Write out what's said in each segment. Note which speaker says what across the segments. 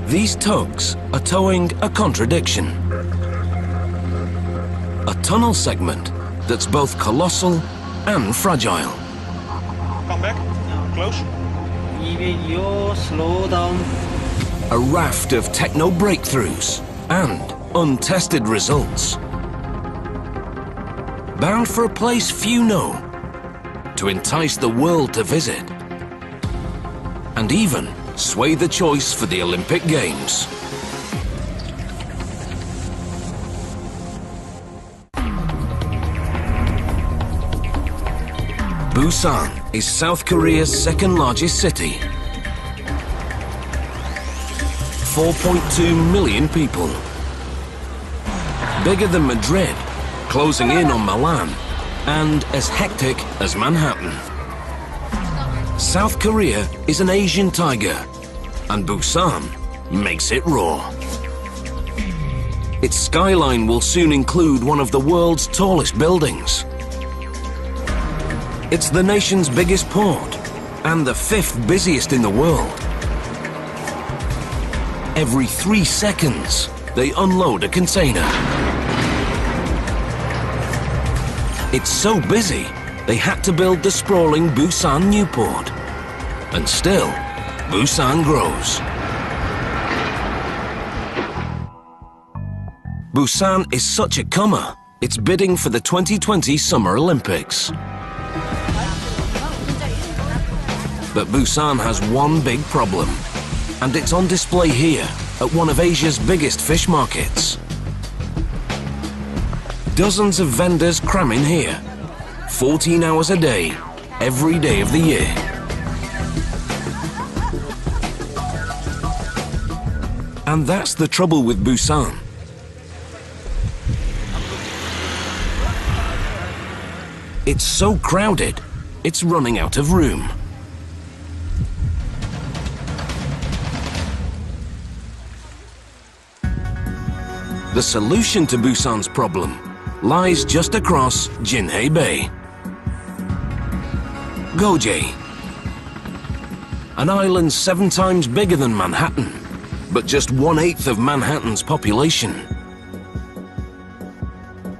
Speaker 1: These tugs are towing a contradiction. A tunnel segment that's both colossal and fragile.
Speaker 2: Come back, close.
Speaker 3: Slow down.
Speaker 1: A raft of techno breakthroughs and untested results. Bound for a place few know, to entice the world to visit, and even sway the choice for the Olympic Games. Busan is South Korea's second largest city. 4.2 million people. Bigger than Madrid, closing in on Milan, and as hectic as Manhattan. South Korea is an Asian tiger, and Busan makes it roar. Its skyline will soon include one of the world's tallest buildings. It's the nation's biggest port, and the 5th busiest in the world. Every 3 seconds, they unload a container. It's so busy, they had to build the sprawling Busan New Port. And still, Busan grows. Busan is such a comer, it's bidding for the 2020 Summer Olympics. But Busan has one big problem, and it's on display here at one of Asia's biggest fish markets. Dozens of vendors cram in here, 14 hours a day, every day of the year. And that's the trouble with Busan. It's so crowded, it's running out of room. The solution to Busan's problem lies just across Jinhae Bay. Geoje, an island 7 times bigger than Manhattan, but just 1/8 of Manhattan's population.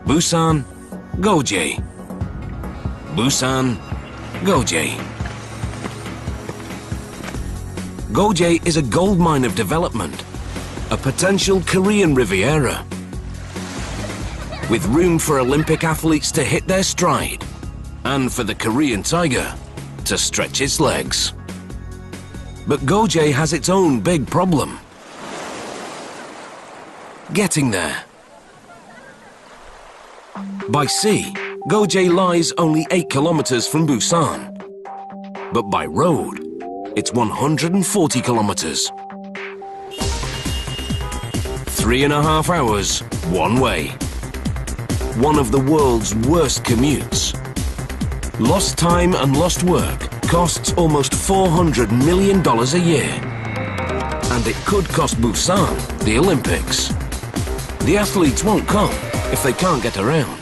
Speaker 1: Busan, Geoje. Busan, Geoje. Geoje is a gold mine of development, a potential Korean Riviera, with room for Olympic athletes to hit their stride, and for the Korean tiger to stretch its legs. But Geoje has its own big problem: getting there. By sea, Geoje lies only 8 kilometers from Busan, but by road, it's 140 kilometers. 3.5 hours, one way. One of the world's worst commutes. Lost time and lost work costs almost $400 million a year. And it could cost Busan the Olympics. The athletes won't come if they can't get around.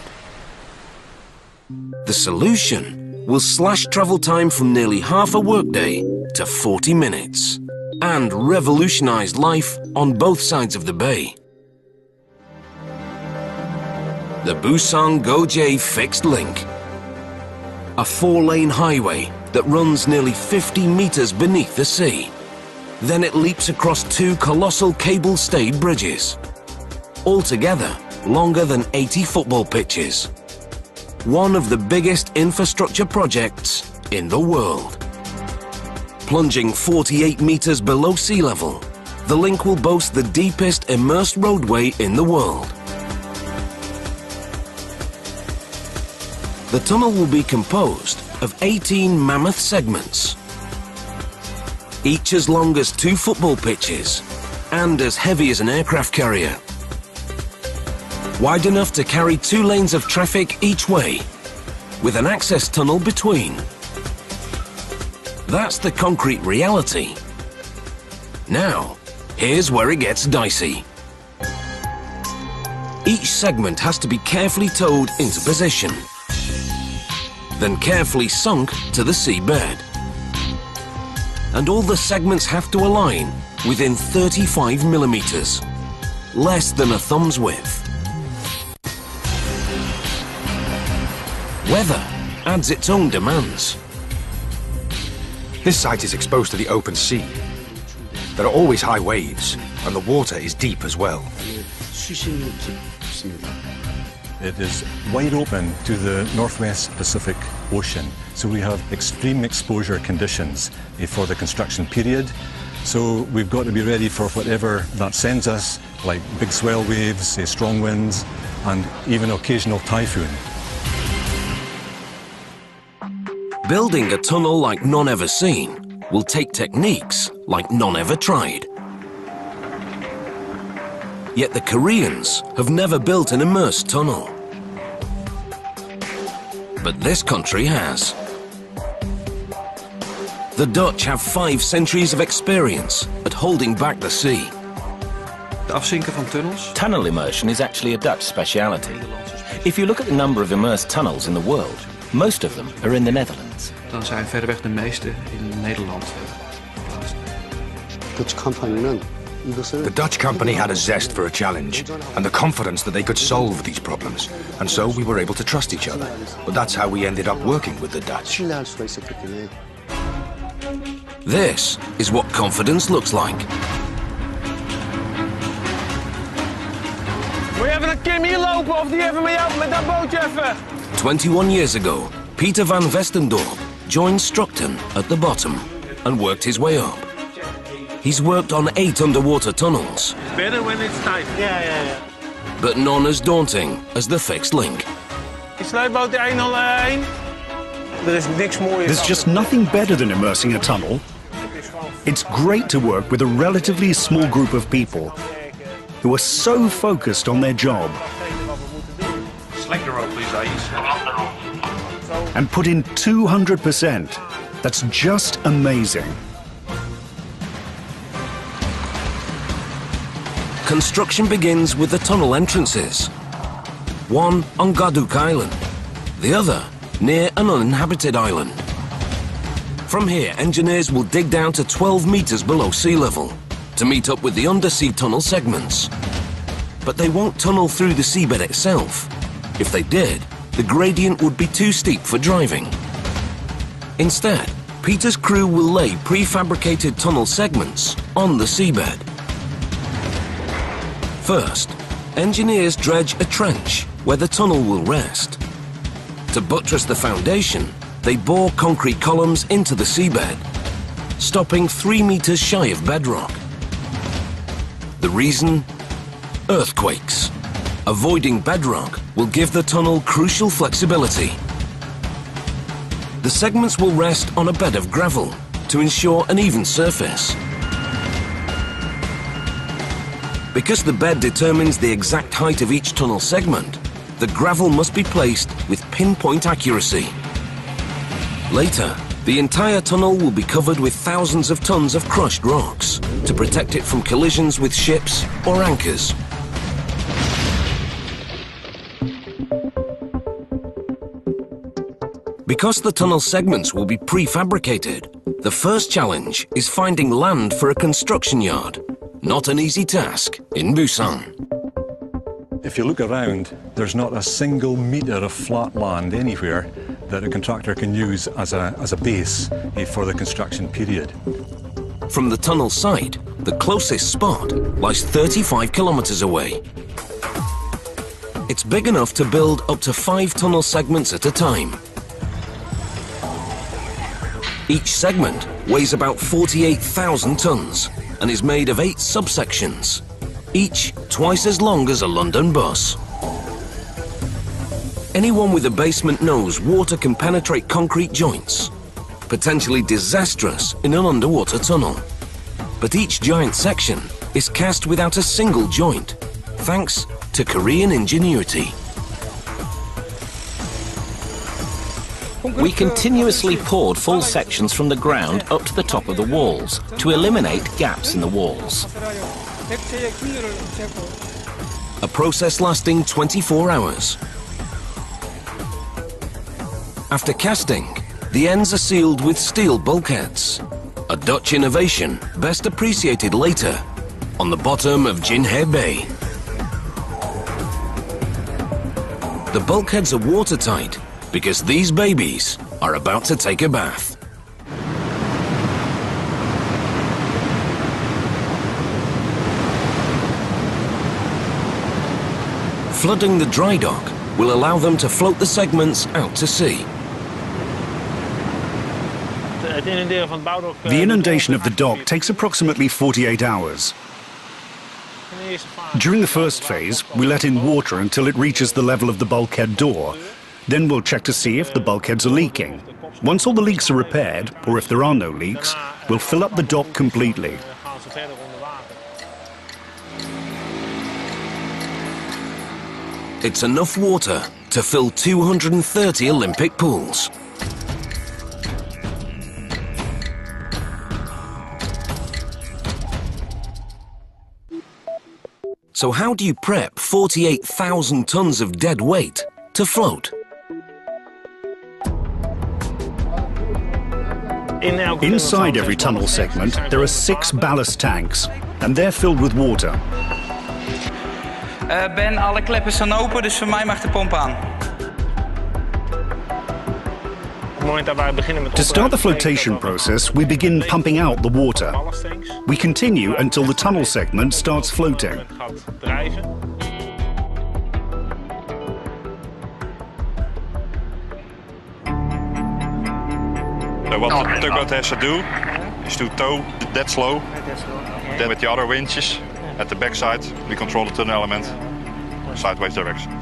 Speaker 1: The solution will slash travel time from nearly half a workday to 40 minutes and revolutionize life on both sides of the bay. The Busan-Geoje Fixed Link. A 4-lane highway that runs nearly 50 meters beneath the sea. Then it leaps across 2 colossal cable-stayed bridges. Altogether, longer than 80 football pitches. One of the biggest infrastructure projects in the world. Plunging 48 meters below sea level, the link will boast the deepest immersed roadway in the world. The tunnel will be composed of 18 mammoth segments, each as long as 2 football pitches and as heavy as an aircraft carrier. Wide enough to carry 2 lanes of traffic each way, with an access tunnel between. That's the concrete reality. Now, here's where it gets dicey. Each segment has to be carefully towed into position, then carefully sunk to the seabed. and all the segments have to align within 35 millimeters, less than a thumb's width. Weather adds its own demands.
Speaker 3: This site is exposed to the open sea. There are always high waves, and the water is deep as well.
Speaker 4: It is wide open to the Northwest Pacific Ocean, so we have extreme exposure conditions for the construction period. So we've got to be ready for whatever that sends us, like big swell waves, strong winds, and even occasional typhoon.
Speaker 1: Building a tunnel like none ever seen will take techniques like none ever tried. Yet the Koreans have never built an immersed tunnel. But this country has. The Dutch have 5 centuries of experience at holding back the sea.
Speaker 5: Tunnel immersion is actually a Dutch speciality. If you look at the number of immersed tunnels in the world, most of them are in the Netherlands.
Speaker 6: Dan zijn verreweg de meeste in Nederland geplaatst.
Speaker 3: The Dutch company had a zest for a challenge and the confidence that they could solve these problems, and so we were able to trust each other. But that's how we ended up working with the Dutch.
Speaker 1: This is what confidence looks like.
Speaker 2: Moet je even naar Kim hier lopen of die even met jou met dat bootje even?
Speaker 1: 21 years ago, Peter van Westendorp joined Structon at the bottom and worked his way up. He's worked on 8 underwater tunnels.
Speaker 2: Better when it's tight. Yeah.
Speaker 1: But none as daunting as the fixed link.
Speaker 2: Die sluitboot die 101. Er is niks mooier.
Speaker 7: There's just nothing better than immersing a tunnel. It's great to work with a relatively small group of people who are so focused on their job
Speaker 2: Sling the rope, please, Ais.
Speaker 7: and put in 200%. That's just amazing.
Speaker 1: Construction begins with the tunnel entrances. One on Gaduk Island, the other near an uninhabited island. From here, engineers will dig down to 12 meters below sea level to meet up with the undersea tunnel segments. But they won't tunnel through the seabed itself. If they did, the gradient would be too steep for driving. Instead, Peter's crew will lay prefabricated tunnel segments on the seabed. First, engineers dredge a trench where the tunnel will rest. To buttress the foundation, they bore concrete columns into the seabed, stopping 3 meters shy of bedrock. The reason? Earthquakes. Avoiding bedrock will give the tunnel crucial flexibility. The segments will rest on a bed of gravel to ensure an even surface. Because the bed determines the exact height of each tunnel segment, the gravel must be placed with pinpoint accuracy. Later, the entire tunnel will be covered with thousands of tons of crushed rocks to protect it from collisions with ships or anchors. Because the tunnel segments will be prefabricated, the first challenge is finding land for a construction yard. Not an easy task in Busan.
Speaker 4: If you look around, there's not a single metre of flat land anywhere that a contractor can use as a base for the construction period.
Speaker 1: From the tunnel site, the closest spot lies 35 kilometers away. It's big enough to build up to 5 tunnel segments at a time. Each segment weighs about 48,000 tons and is made of 8 subsections, each twice as long as a London bus. Anyone with a basement knows water can penetrate concrete joints, potentially disastrous in an underwater tunnel. But each giant section is cast without a single joint, thanks to Korean ingenuity.
Speaker 5: We continuously poured full sections from the ground up to the top of the walls to eliminate gaps in the walls.
Speaker 1: A process lasting 24 hours. After casting, the ends are sealed with steel bulkheads. a Dutch innovation best appreciated later on the bottom of Geoje Bay. The bulkheads are watertight because these babies are about to take a bath. Flooding the dry dock will allow them to float the segments out to sea.
Speaker 7: The inundation of the dock takes approximately 48 hours. During the first phase, we let in water until it reaches the level of the bulkhead door. Then we'll check to see if the bulkheads are leaking. Once all the leaks are repaired, or if there are no leaks, we'll fill up the dock completely.
Speaker 1: It's enough water to fill 230 Olympic pools. So how do you prep 48,000 tons of dead weight to float?
Speaker 7: Inside every tunnel segment, there are 6 ballast tanks, and they're filled with water.
Speaker 8: Ben, alle kleppen staan open, dus voor mij mag de pomp aan.
Speaker 7: To start the flotation process, we begin pumping out the water. We continue until the tunnel segment starts floating.
Speaker 9: So what the tugboat has to do is to tow that slow. Then with the other winches at the backside, we control the tunnel element sideways direction.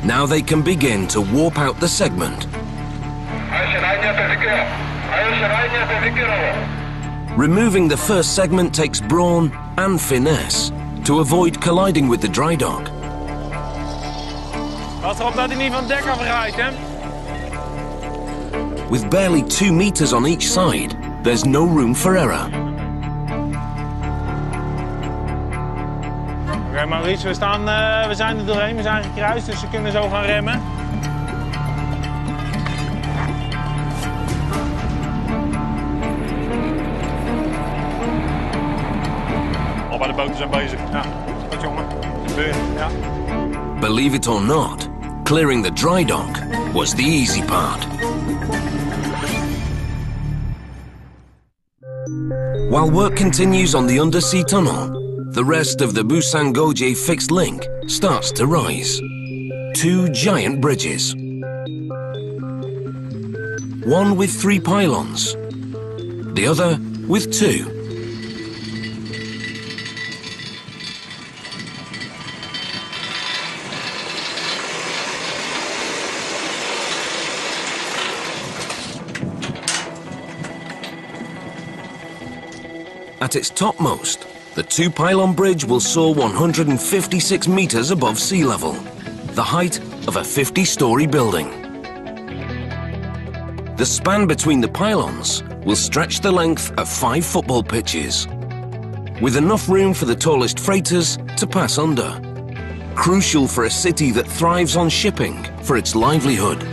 Speaker 1: Now they can begin to warp out the segment. Removing the first segment takes brawn and finesse to avoid colliding with the dry dock. With barely 2 meters on each side, there's no room for error.
Speaker 2: Oké, Maurice, we zijn er doorheen, we zijn gekruist, dus we kunnen zo gaan remmen.
Speaker 9: Al bij de boten zijn bezig.
Speaker 2: Ja, goed jongen. Gebeurt, ja.
Speaker 1: Believe it or not, clearing the dry dock was the easy part. While work continues on the undersea tunnel, the rest of the Busan Geoje fixed link starts to rise. 2 giant bridges. One with 3 pylons, the other with 2. At its topmost, the 2-pylon bridge will soar 156 meters above sea level, the height of a 50-story building. The span between the pylons will stretch the length of 5 football pitches, with enough room for the tallest freighters to pass under. Crucial for a city that thrives on shipping for its livelihood.